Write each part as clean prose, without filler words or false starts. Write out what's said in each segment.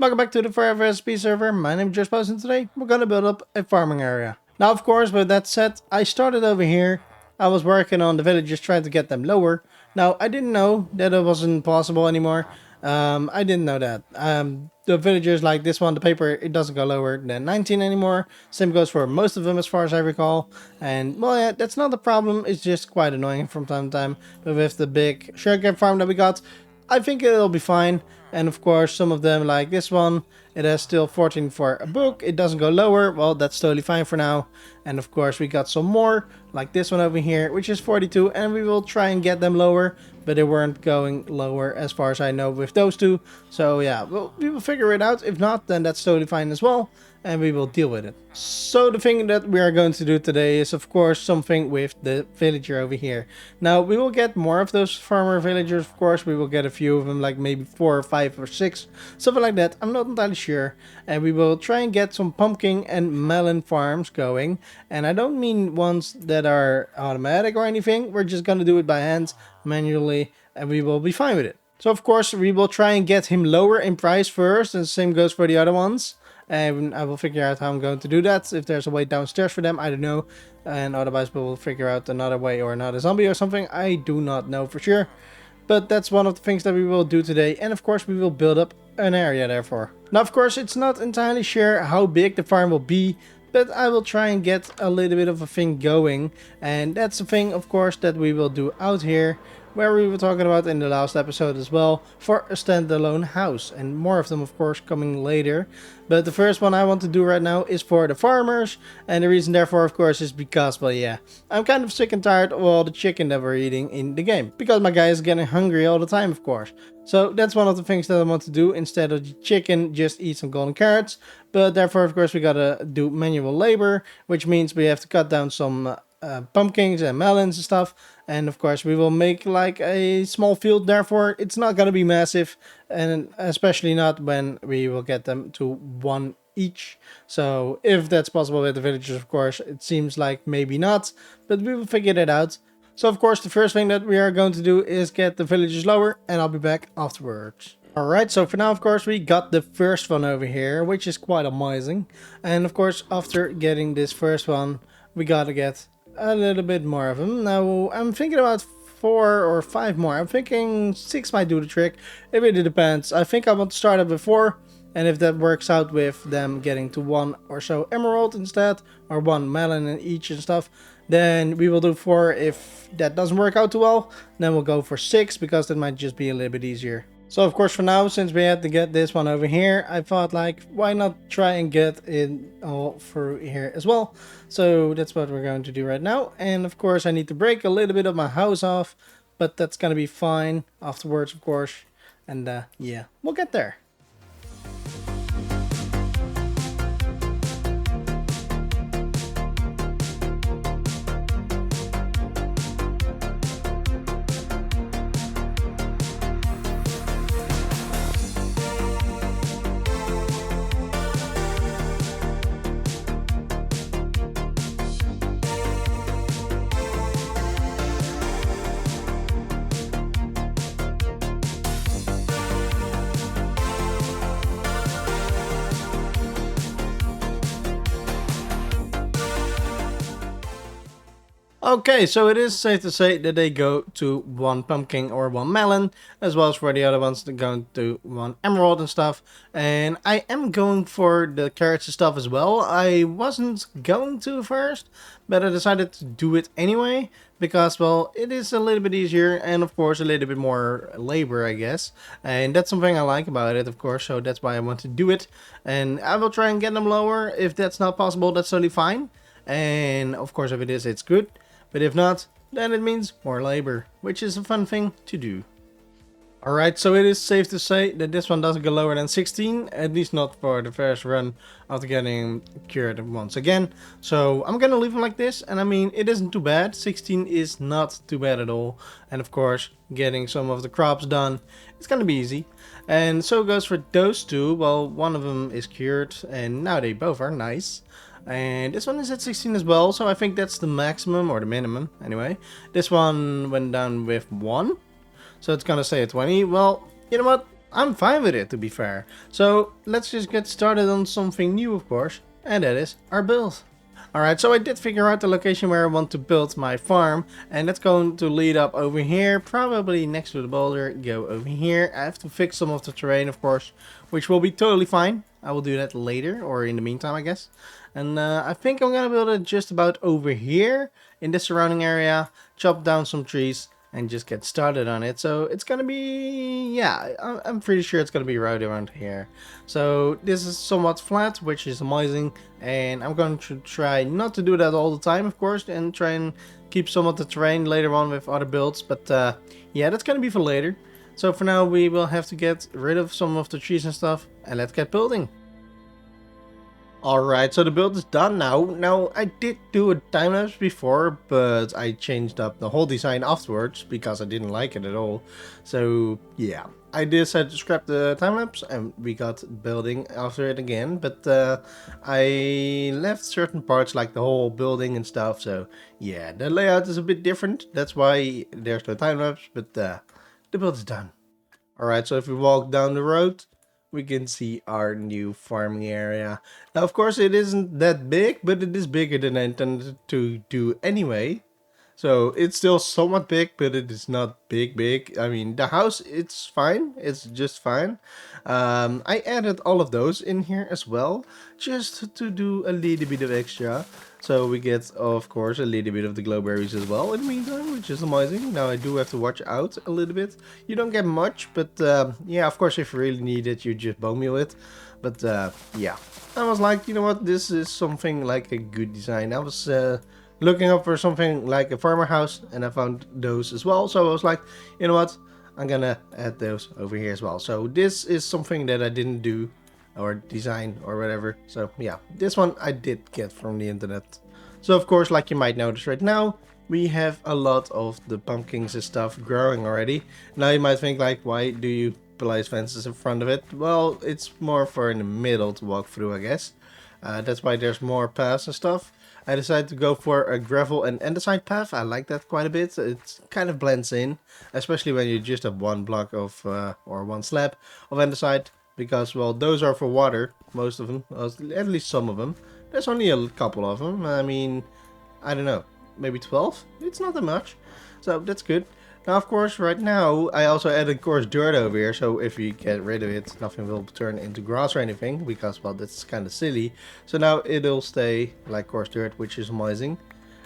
Welcome back to the Forever SP server. My name is Just Post, and today we're going to build up a farming area. Now, of course, with that said, I started over here. I was working on the villagers, trying to get them lower. Now, I didn't know that it wasn't possible anymore. I didn't know that. The villagers like this one, the paper, it doesn't go lower than 19 anymore. Same goes for most of them as far as I recall. And, well, yeah, that's not the problem. It's just quite annoying from time to time. But with the big sugarcane farm that we got, I think it'll be fine. And of course, some of them, like this one, it has still 14 for a book. It doesn't go lower. Well, that's totally fine for now. And of course, we got some more, like this one over here, which is 42. And we will try and get them lower, but they weren't going lower as far as I know with those two. So yeah, we will figure it out. If not, then that's totally fine as well. And we will deal with it. So the thing that we are going to do today is of course something with the villager over here. Now we will get more of those farmer villagers, of course. We will get a few of them, like maybe 4 or 5 or 6, something like that. I'm not entirely sure. And we will try and get some pumpkin and melon farms going. And I don't mean ones that are automatic or anything. We're just gonna do it by hand, manually, and we will be fine with it. So of course we will try and get him lower in price first, and the same goes for the other ones. And I will figure out how I'm going to do that. If there's a way downstairs for them, I don't know. And otherwise we'll figure out another way, or another zombie or something. I do not know for sure. But that's one of the things that we will do today. And of course we will build up an area therefore. Now of course it's not entirely sure how big the farm will be, but I will try and get a little bit of a thing going. And that's the thing, of course, that we will do out here, where we were talking about in the last episode as well, for a standalone house. And more of them, of course, coming later. But the first one I want to do right now is for the farmers. And the reason therefore, of course, is because, well, yeah, I'm kind of sick and tired of all the chicken that we're eating in the game. Because my guy is getting hungry all the time, of course. So that's one of the things that I want to do. Instead of chicken, just eat some golden carrots. But therefore, of course, we gotta do manual labor, which means we have to cut down some pumpkins and melons and stuff. And of course we will make like a small field, therefore it's not going to be massive, and especially not when we will get them to 1 each. So if that's possible with the villagers, of course, it seems like maybe not, but we will figure that out. So of course the first thing that we are going to do is get the villagers lower, and I'll be back afterwards. Alright, so for now, of course, we got the first one over here, which is quite amazing. And of course, after getting this first one, we gotta get a little bit more of them. Now I'm thinking about 4 or 5 more. I'm thinking 6 might do the trick. It really depends. I think I want to start it with 4, and if that works out with them getting to 1 or so emerald instead, or 1 melon in each and stuff, then we will do 4. If that doesn't work out too well, then we'll go for 6, because that might just be a little bit easier. So of course for now, since we had to get this one over here, I thought like, why not try and get it all through here as well. So that's what we're going to do right now. And of course I need to break a little bit of my house off, but that's gonna be fine afterwards, of course. And yeah, we'll get there. Okay, so it is safe to say that they go to 1 pumpkin or 1 melon, as well as for the other ones that go to 1 emerald and stuff. And I am going for the carrots and stuff as well. I wasn't going to first, but I decided to do it anyway, because, well, it is a little bit easier and of course a little bit more labor, I guess. And that's something I like about it, of course, so that's why I want to do it. And I will try and get them lower. If that's not possible, that's totally fine. And of course if it is, it's good. But if not, then it means more labor, which is a fun thing to do. Alright, so it is safe to say that this one doesn't go lower than 16, at least not for the first run after getting cured once again. So I'm gonna leave them like this, and I mean, it isn't too bad. 16 is not too bad at all. And of course, getting some of the crops done, it's gonna be easy. And so it goes for those two. Well, one of them is cured, and now they both are nice. And this one is at 16 as well, so I think that's the maximum, or the minimum anyway. This one went down with 1, so it's gonna stay at 20. Well, you know what? I'm fine with it, to be fair. So let's just get started on something new, of course, and that is our build. Alright, so I did figure out the location where I want to build my farm, and that's going to lead up over here, probably next to the boulder, go over here. I have to fix some of the terrain, of course, which will be totally fine. I will do that later, or in the meantime, I guess. And I think I'm gonna build it just about over here, in the surrounding area, chop down some trees, and just get started on it. So it's gonna be, yeah, I'm pretty sure it's gonna be right around here. So this is somewhat flat, which is amazing, and I'm going to try not to do that all the time, of course, and try and keep some of the terrain later on with other builds. But yeah, that's gonna be for later. So for now, we will have to get rid of some of the trees and stuff, and let's get building. Alright, so the build is done now. Now, I did do a time-lapse before, but I changed up the whole design afterwards because I didn't like it at all. So, yeah. I decided to scrap the time-lapse and we got building after it again, but I left certain parts like the whole building and stuff, so yeah, the layout is a bit different. That's why there's no time-lapse, but the build is done. Alright, so if we walk down the road, we can see our new farming area. Now, of course, it isn't that big, but it is bigger than I intended to do anyway. So it's still somewhat big, but it is not big. I mean, the house, it's fine. It's just fine. I added all of those in here as well, just to do a little bit of extra. So we get, of course, a little bit of the glowberries as well in the meantime, which is amazing. Now I do have to watch out a little bit. You don't get much, but yeah, of course, if you really need it, you just bone meal it. But yeah, I was like, you know what, this is something like a good design. I was looking up for something like a farmer house, and I found those as well. So I was like, you know what, I'm gonna add those over here as well. So this is something that I didn't do or design or whatever. So yeah, this one I did get from the internet. So of course, like you might notice right now, we have a lot of the pumpkins and stuff growing already. Now you might think like, why do you place fences in front of it? Well, it's more for in the middle to walk through, I guess. That's why there's more paths and stuff. I decided to go for a gravel and andesite path. I like that quite a bit. It kind of blends in, especially when you just have one block of or one slab of andesite. Because, well, those are for water, most of them, at least some of them. There's only a couple of them. I mean, I don't know, maybe 12? It's not that much, so that's good. Now, of course, right now, I also added coarse dirt over here, so if you get rid of it, nothing will turn into grass or anything, because, well, that's kind of silly. So now it'll stay like coarse dirt, which is amazing.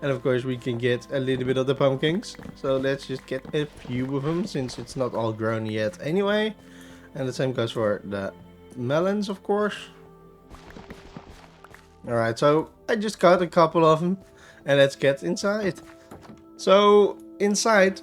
And of course, we can get a little bit of the pumpkins. So let's just get a few of them, since it's not all grown yet anyway. And the same goes for the melons, of course. Alright, so I just got a couple of them. And let's get inside. So, inside,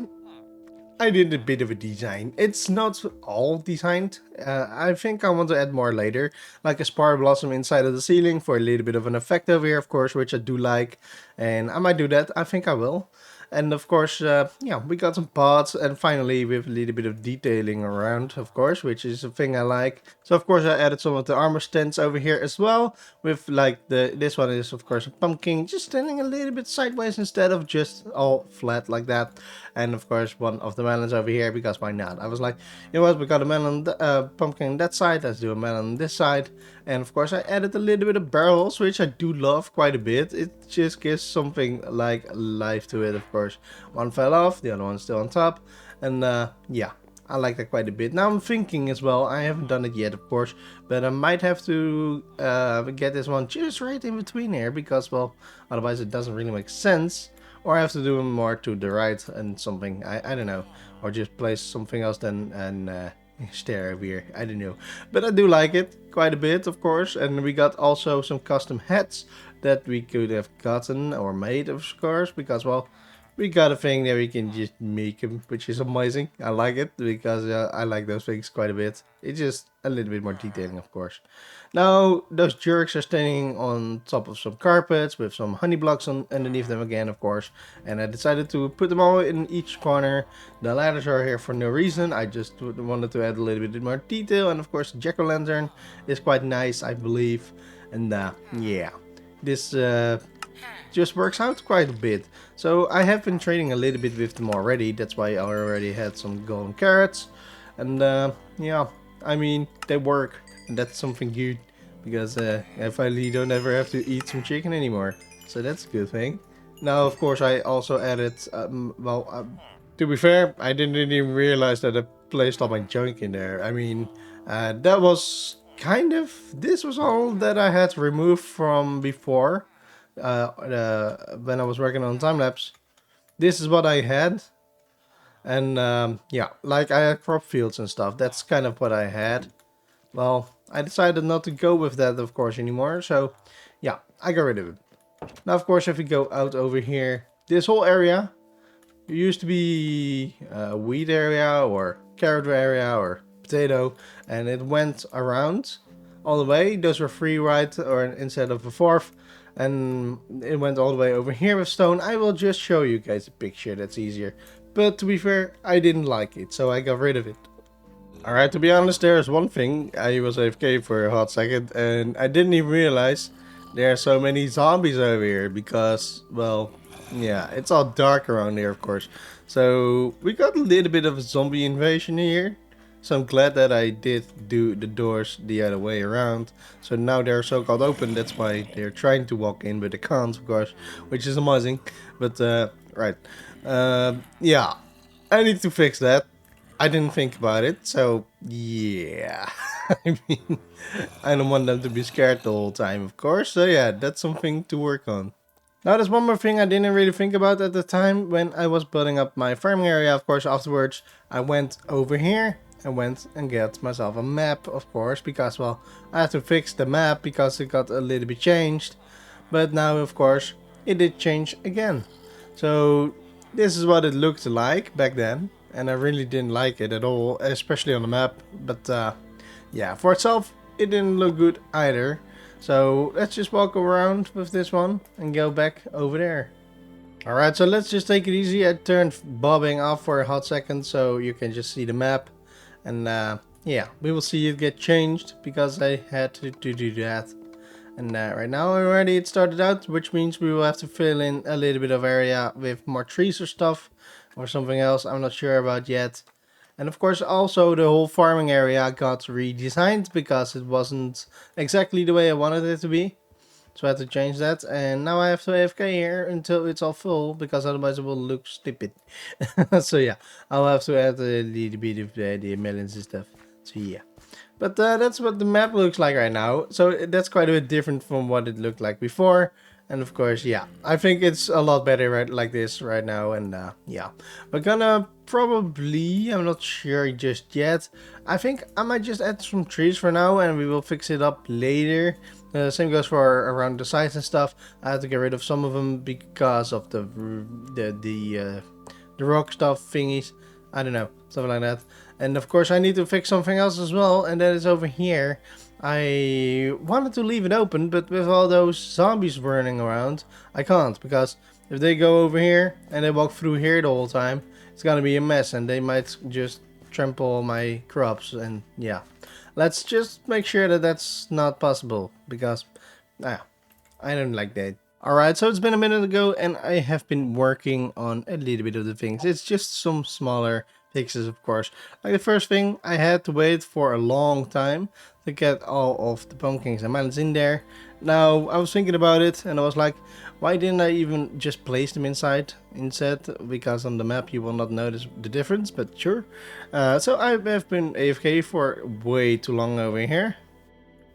I did a bit of a design. It's not all designed. I think I want to add more later. Like a spar blossom inside of the ceiling for a little bit of an effect over here, of course, which I do like. And I might do that. I think I will. And of course, yeah, we got some pots, and finally with a little bit of detailing around, of course, which is a thing I like. So of course I added some of the armor stands over here as well, with like this one is of course a pumpkin, just standing a little bit sideways instead of just all flat like that. And of course one of the melons over here, because why not? I was like, you know what, we got a melon, pumpkin on that side, let's do a melon on this side. And of course I added a little bit of barrels, which I do love quite a bit. It just gives something like life to it, of course. One fell off, the other one's still on top. And yeah, I like that quite a bit. Now I'm thinking as well, I haven't done it yet, of course, but I might have to get this one just right in between here, because, well, otherwise it doesn't really make sense. Or I have to do them more to the right and something, I don't know. Or just place something else then and stare over here, I don't know. But I do like it quite a bit, of course. And we got also some custom hats that we could have gotten or made, of course, because, well, we got a thing that we can just make them, which is amazing. I like it because I like those things quite a bit. It's just a little bit more detailing, of course. Now, those jerks are standing on top of some carpets with some honey blocks underneath them again, of course. And I decided to put them all in each corner. The ladders are here for no reason. I just wanted to add a little bit more detail. And of course, the jack-o'-lantern is quite nice, I believe. And yeah, this just works out quite a bit. So I have been trading a little bit with them already. That's why I already had some golden carrots. And yeah, I mean, they work, and that's something good, because I finally don't ever have to eat some chicken anymore. So that's a good thing. Now, of course, I also added, to be fair, I didn't even realize that I placed all my junk in there. I mean, that was this was all that I had removed from before, when I was working on time lapse. This is what I had, and yeah, like I had crop fields and stuff. That's kind of what I had. Well, I decided not to go with that, of course, anymore. So yeah, I got rid of it. Now, of course, if we go out over here, this whole area used to be a wheat area or carrot area or potato, and it went around all the way. Those were three, right, or instead of a fourth, and it went all the way over here with stone. I will just show you guys a picture, that's easier. But to be fair, I didn't like it, so I got rid of it. Alright, to be honest, there's one thing. I was AFK for a hot second, and I didn't even realize there are so many zombies over here, because, well, yeah, it's all dark around here, of course. So we got a little bit of a zombie invasion here. So I'm glad that I did do the doors the other way around. So now they're so-called open. That's why they're trying to walk in, but they can't, of course, which is amazing. But right, yeah, I need to fix that. I didn't think about it, so yeah. I mean, I don't want them to be scared the whole time, of course. So yeah, that's something to work on. Now, there's one more thing I didn't really think about at the time when I was building up my farming area. Of course, afterwards, I went over here and went and get myself a map, of course, because, well, I had to fix the map because it got a little bit changed. But now, of course, it did change again. So this is what it looked like back then, and I really didn't like it at all, especially on the map. But yeah, for itself, it didn't look good either. So let's just walk around with this one and go back over there. Alright, so let's just take it easy. I turned bobbing off for a hot second so you can just see the map. And yeah, we will see it get changed because I had to do that. And right now already it started out, which means we will have to fill in a little bit of area with more trees or stuff. Or something else I'm not sure about yet. And of course also the whole farming area got redesigned because it wasn't exactly the way I wanted it to be. So I had to change that, and now I have to AFK here until it's all full, because otherwise it will look stupid. So yeah, I'll have to add a little bit of the melons and stuff. So yeah. But that's what the map looks like right now. So that's quite a bit different from what it looked like before. And of course, yeah, I think it's a lot better right like this right now. And yeah, we're gonna probably, I'm not sure just yet. I think I might just add some trees for now and we will fix it up later. Same goes for around the sides and stuff. I had to get rid of some of them because of the rock stuff thingies. I don't know, something like that. And of course I need to fix something else as well, and that is over here. I wanted to leave it open, but with all those zombies running around, I can't, because if they go over here and they walk through here the whole time, it's gonna be a mess and they might just trample my crops. And yeah, let's just make sure that that's not possible, because I don't like that. Alright, so it's been a minute ago and I have been working on a little bit of the things. It's just some smaller fixes, of course. Like the first thing, I had to wait for a long time to get all of the pumpkins and melons in there. Now, I was thinking about it and I was like, why didn't I even just place them inside instead? Because on the map you will not notice the difference, but sure. So I have been AFK for way too long over here.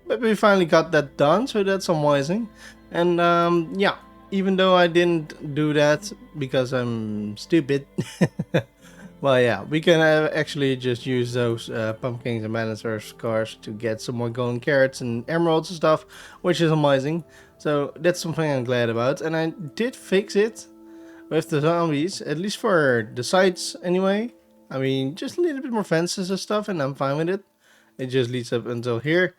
But we finally got that done, so that's amazing. And yeah, even though I didn't do that because I'm stupid, well, yeah, we can actually just use those pumpkins and melons or scars to get some more golden carrots and emeralds and stuff, which is amazing. So that's something I'm glad about. And I did fix it with the zombies, at least for the sides anyway. I mean, just a little bit more fences and stuff, and I'm fine with it. It just leads up until here.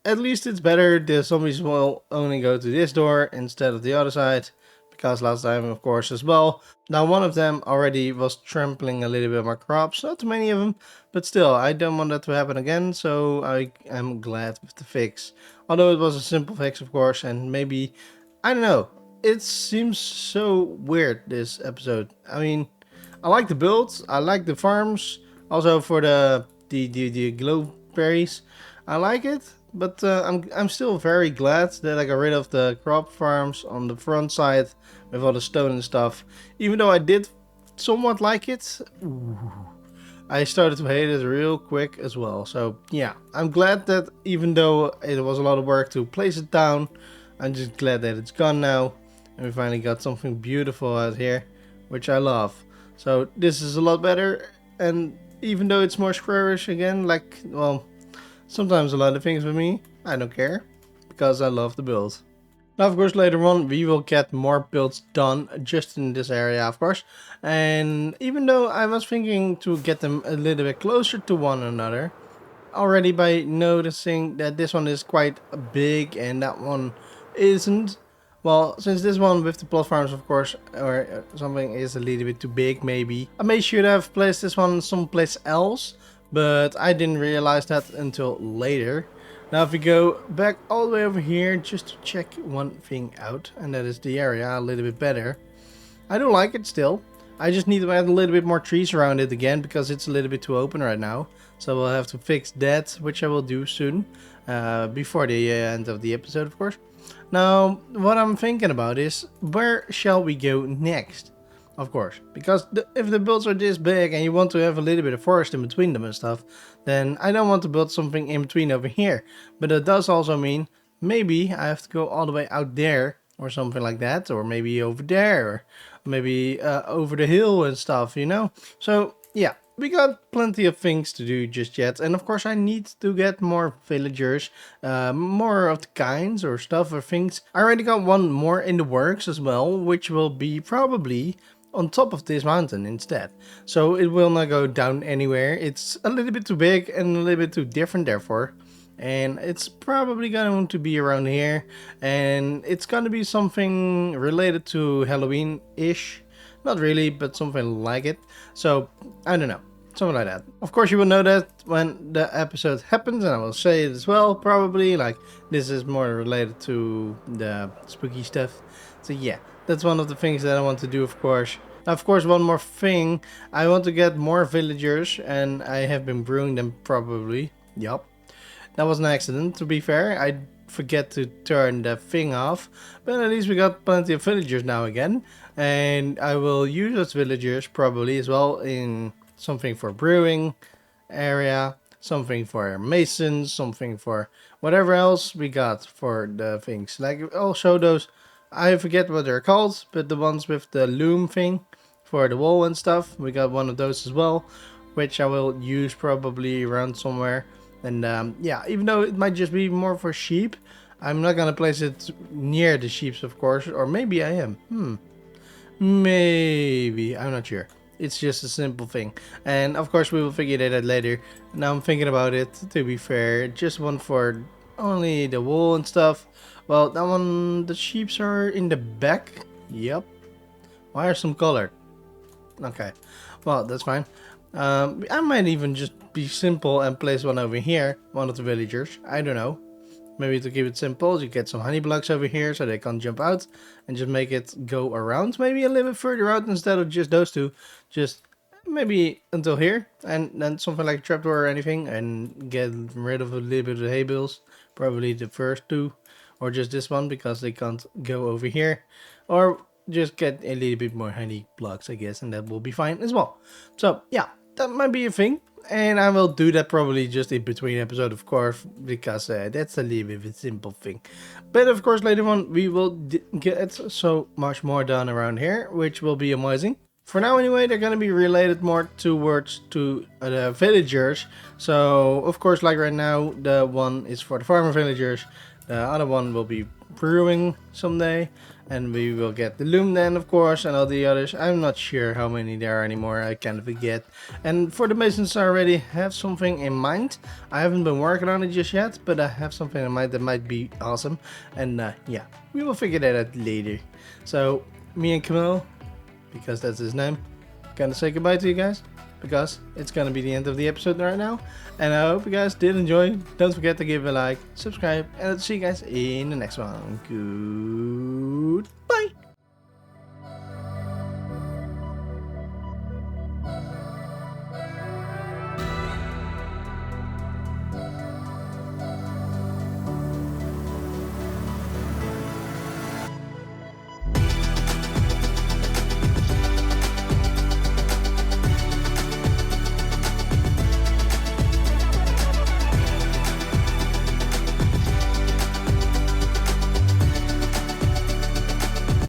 At least it's better. The zombies will only go to this door instead of the other side, because last time, of course, as well. Now, one of them already was trampling a little bit of my crops. Not too many of them, but still, I don't want that to happen again, so I am glad with the fix. Although it was a simple fix, of course, and maybe, I don't know, it seems so weird, this episode. I mean, I like the builds, I like the farms, also for the glow berries. I like it, but I'm still very glad that I got rid of the crop farms on the front side with all the stone and stuff. Even though I did somewhat like it, I started to hate it real quick as well. So yeah, I'm glad that even though it was a lot of work to place it down, I'm just glad that it's gone now. And we finally got something beautiful out here, which I love. So this is a lot better. And even though it's more squarish again, like, well, sometimes a lot of things with me, I don't care, because I love the build. Now, of course, later on we will get more builds done just in this area, of course. And even though I was thinking to get them a little bit closer to one another, already by noticing that this one is quite big and that one isn't. Well, since this one with the plot farms, of course, or something is a little bit too big, maybe I may should have placed this one someplace else, but I didn't realize that until later. Now if we go back all the way over here just to check one thing out, and that is the area a little bit better. I do like it still. I just need to add a little bit more trees around it again because it's a little bit too open right now. So we'll have to fix that, which I will do soon, before the end of the episode, of course. Now what I'm thinking about is, where shall we go next? Of course, because if the builds are this big and you want to have a little bit of forest in between them and stuff, then I don't want to build something in between over here. But that does also mean maybe I have to go all the way out there or something like that, or maybe over there, or maybe over the hill and stuff, you know? So yeah, we got plenty of things to do just yet. And of course I need to get more villagers, more of the kinds or stuff or things. I already got one more in the works as well, which will be probably on top of this mountain instead. So it will not go down anywhere. It's a little bit too big and a little bit too different therefore. And it's probably going to be around here. And it's going to be something related to Halloween-ish. Not really, but something like it. So, I don't know. Something like that. Of course, you will know that when the episode happens, and I will say it as well, probably. Like, this is more related to the spooky stuff. So yeah, that's one of the things that I want to do, of course. Now, of course, one more thing. I want to get more villagers, and I have been brewing them probably. Yup. That was an accident, to be fair. I forget to turn the thing off. But at least we got plenty of villagers now again. And I will use those villagers probably as well in something for brewing area, something for masons, something for whatever else we got for the things. Like also those, I forget what they're called, but the ones with the loom thing for the wall and stuff. We got one of those as well, which I will use probably around somewhere. And yeah, even though it might just be more for sheep, I'm not gonna place it near the sheep, of course, or maybe I am. Maybe, I'm not sure. It's just a simple thing. And of course we will figure that out later. Now I'm thinking about it, to be fair. Just one for only the wool and stuff. Well, that one, the sheeps are in the back. Yep. Why are some colored? Okay. Well, that's fine. I might even just be simple and place one over here. One of the villagers. I don't know. Maybe to keep it simple, you get some honey blocks over here so they can't jump out, and just make it go around maybe a little bit further out instead of just those two. Just maybe until here, and then something like a trapdoor or anything, and get rid of a little bit of the hay bales. Probably the first two, or just this one because they can't go over here. Or just get a little bit more honey blocks, I guess, and that will be fine as well. So yeah, that might be a thing. And I will do that probably just in between episodes, of course, because that's a little bit of a simple thing. But of course, later on, we will get so much more done around here, which will be amazing. For now, anyway, they're going to be related more towards to the villagers. So, of course, like right now, the one is for the farmer villagers. The other one will be brewing someday. And we will get the loom then, of course, and all the others. I'm not sure how many there are anymore. I kind of forget. And for the masons, I already have something in mind. I haven't been working on it just yet, but I have something in mind that might be awesome. And yeah, we will figure that out later. So, me and Camille, because that's his name, gonna say goodbye to you guys, because it's gonna be the end of the episode right now. And I hope you guys did enjoy. Don't forget to give a like, subscribe, and I'll see you guys in the next one. Goodbye.